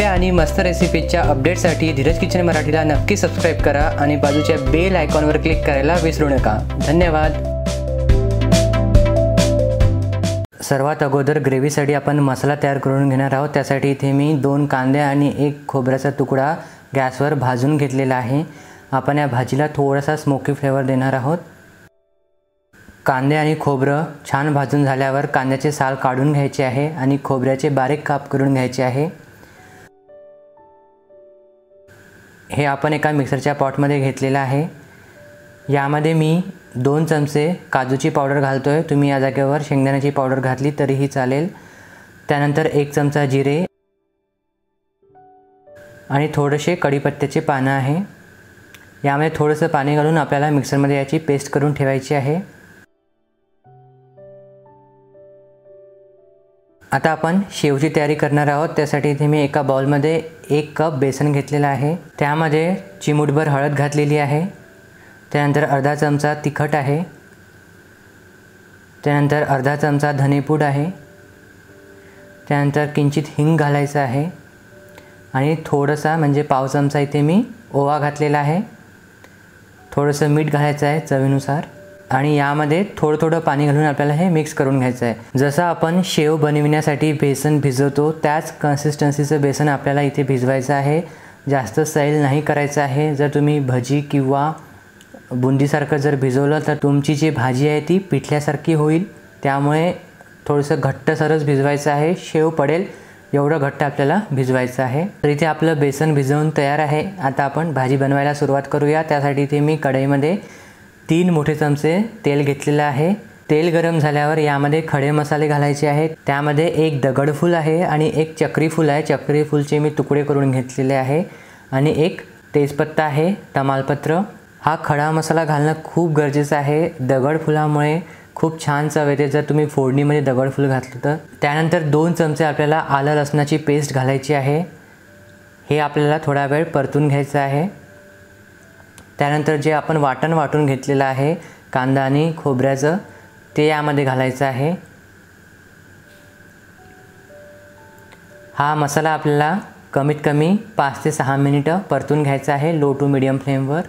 सोप्या आणि मस्त रेसिपीच्या अपडेटसाठी धीरज किचन मराठीला नक्की सबस्क्राईब करा आणि बाजूच्या बेल आयकॉनवर क्लिक करायला विसरू नका। धन्यवाद। सर्वात अगोदर ग्रेव्हीसाठी आपण मसाला तयार करून घेणार आहोत। त्यासाठी इथे मी 2 कांदे आणि 1 खोबऱ्याचा तुकडा गॅसवर भाजून घेतलेला आहे। आपण या भाजीला थोडासा स्मोकी फ्लेवर देणार आहोत। कांदे आणि खोबरं छान भाजून झाल्यावर कांद्याचे साल काढून घ्यायचे आहे आणि खोबऱ्याचे बारीक काप करून घ्यायचे आहे। हे आपण एका मिक्सरच्या पॉटमध्ये घेतलेला आहे। यामध्ये मी 2 चमचे काजूची पावडर घालतोय। तुम्ही या जागेवर शेंगदाण्याची पावडर घातली तरीही चालेल। त्यानंतर 1 चमचा जिरे आणि थोडेसे कढीपत्त्याचे पानं आहे। यामध्ये थोडंसं पाणी घालून आपल्याला मिक्सरमध्ये याची पेस्ट करून ठेवायची आहे। आता आपण शेवची तयारी करणार आहोत। त्यासाठी इथे मी एका बाउलमध्ये 1 कप बेसन घेतलेला आहे। त्यामध्ये चिमूटभर हळद घातलेली आहे। त्यानंतर अर्धा चमचा तिखट आहे। त्यानंतर अर्धा चमचा धनेपूड आहे। त्यानंतर किंचित हिंग घालायचं आहे आणि थोडासा म्हणजे पाव चमचा इथे मी ओवा घातलेला आहे। थोडंसं मीठ घालायचं आहे चवीनुसार आणि यामध्ये थोडं पाणी घालून आपल्याला हे मिक्स करून घ्यायचं आहे। जसं आपण शेव बनविण्यासाठी बेसन भिजवतो त्याच कन्सिस्टन्सीचं बेसन आपल्याला इथे भिजवायचं आहे। जास्त सैल नाही करायचं आहे। जर तुम्ही भजी किंवा बुंदीसारखं जर भिजवलं तर तुमची जी भाजी आहे ती पिठल्यासारखी होईल। त्यामुळे थोडंसं घट्टसरच भिजवायचं आहे। शेव पडेल एवढं घट्ट आपल्याला भिजवायचं आहे। तर इथे आपलं बेसन भिजवून तयार आहे। आता आपण भाजी बनवायला सुरुवात करूया। त्यासाठी इथे मी कढईमध्ये 3 मोठे चमचे तेल घेतलेलं आहे। तेल गरम झाल्यावर यामध्ये खडे मसाले घालायचे आहेत। त्यामध्ये 1 दगडफूल आहे आणि 1 चक्री फूल आहे। चक्री फूलचे मी तुकडे करून घेतलेले आहे आणि 1 तेजपत्ता आहे, तमालपत्र। हा खडा मसाला घालणं खूप गरजेचं आहे। दगडफुलामुळे खूप छान चव येते जर तुम्ही फोडणीमध्ये दगडफूल घातलं तर। त्यानंतर 2 चमचे आपल्याला आलं लसणाची पेस्ट घालायची आहे। हे आपल्याला थोडा वेळ परतून घ्यायचं आहे। त्यानंतर जे आपण वाटून घेतलेलं आहे कांदा आणि खोबऱ्याचं ते यामध्ये घालायचं आहे। हा मसाला आपल्याला कमीत कमी 5 ते 6 मिनिटं परतून घ्यायचा आहे लो टू मीडियम फ्लेमवर।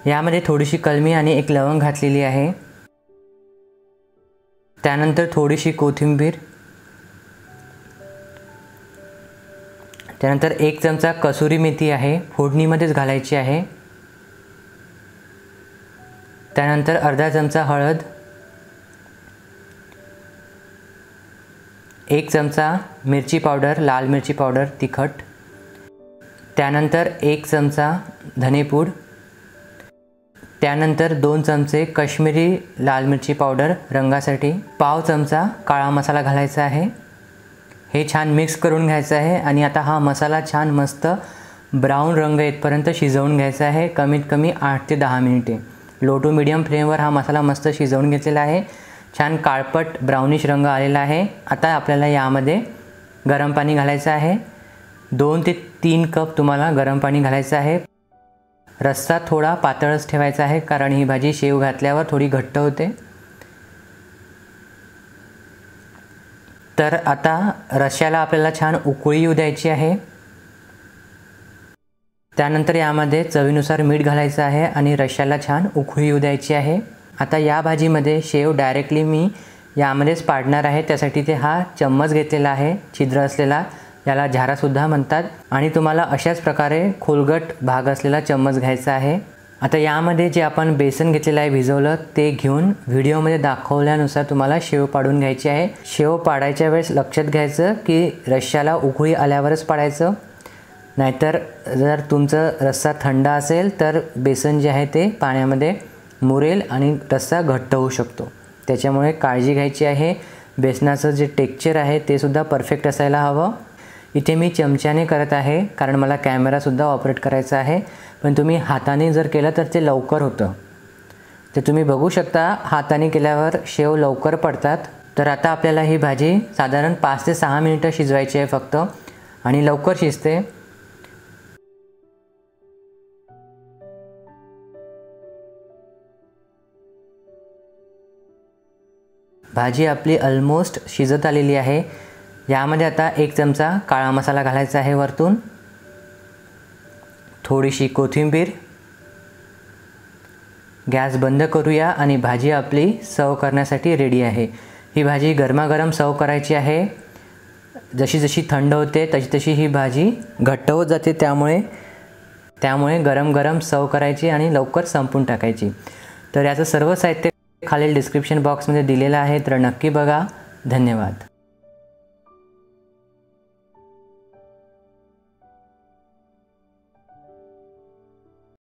यामध्ये थोडीशी कलमी आणि 1 लवंग घातलेली आहे। त्यानंतर थोडीशी कोथिंबीर, त्यानंतर 1 चमचा कसुरी मेथी आहे, फोडणीमध्येच घालायची आहे। त्यानंतर अर्धा चमचा हळद, 1 चमचा मिरची पावडर, लाल मिरची पावडर तिखट, त्यानंतर 1 चमचा धनेपूड, त्यानंतर 2 चमचे काश्मीरी लाल मिरची पावडर रंगासाठी, पाव चमचा काळा मसाला घालायचा आहे। हे छान मिक्स करून घ्यायचं आहे आणि आता हा मसाला छान मस्त ब्राऊन रंग येतपर्यंत शिजवून घ्यायचा आहे कमीत कमी 8 ते 10 मिनिटे। लो टू मीडियम फ्लेमवर हा मसाला मस्त शिजवून घेतलेला आहे। छान काळपट ब्राउनिश रंग आलेला आहे। आता आपल्याला यामध्ये गरम पाणी घालायचं आहे। 2 ते 3 कप तुम्हाला गरम पाणी घालायचं आहे। रस्सा थोडा पातळच ठेवायचा आहे कारण ही भाजी शेव घातल्यावर थोडी घट्ट होते। तर आता रश्श्याला आपल्याला छान उकळी येऊ द्यायची आहे। त्यानंतर यामध्ये चवीनुसार मीठ घालायचं आहे आणि रश्श्याला छान उकळी येऊ द्यायची आहे। आता या भाजीमध्ये शेव डायरेक्टली मी यामध्येच पाडणार आहे। त्यासाठी ते हा चम्मच घेतलेला आहे छिद्र असलेला, याला झारासुद्धा म्हणतात आणि तुम्हाला अशाच प्रकारे खोलगट भाग असलेला चम्मच घ्यायचा आहे। आता यामध्ये जे आपण बेसन घेतलेलं आहे भिजवलं ते घेऊन व्हिडिओमध्ये दाखवल्यानुसार तुम्हाला शेव पाडून घ्यायची आहे। शेव पाडायच्या वेळेस लक्षात घ्यायचं की रश्श्याला उकळी आल्यावरच पाडायचं, नाहीतर जर तुमचं रस्सा थंड असेल तर बेसन जे आहे ते पाण्यामध्ये मुरेल आणि रस्सा घट्ट होऊ शकतो। त्याच्यामुळे काळजी घ्यायची आहे। बेसनाचं जे टेक्स्चर आहे ते सुद्धा परफेक्ट असायला हवं। इथे मी चमच्याने करत आहे कारण मला कॅमेरासुद्धा ऑपरेट करायचा आहे, पण तुम्ही हाताने जर केलं तर ते लवकर होतं। ते तुम्ही बघू शकता हाताने केल्यावर शेव लवकर पडतात। तर आता आपल्याला ही भाजी साधारण 5 ते 6 मिनिटं शिजवायची आहे फक्त आणि लवकर शिजते। भाजी आपली ऑलमोस्ट शिजत आलेली आहे. यामध्ये आता 1 चमचा काळा मसाला घालायचा आहे वरतून, थोडीशी कोथिंबीर. गॅस बंद करूया आणि भाजी आपली सर्व करण्यासाठी रेडी आहे. ही भाजी गरमागरम सर्व करायची आहे. जशी जशी थंड होते तशी तशी ही भाजी घट्ट होत जाते, त्यामुळे गरम गरम सर्व करायची आणि लवकर संपून टाकायची. तर याचं सर्व साहित्य खालील डिस्क्रिप्शन बॉक्समध्ये दिलेलं आहे, तर नक्की बघा. धन्यवाद.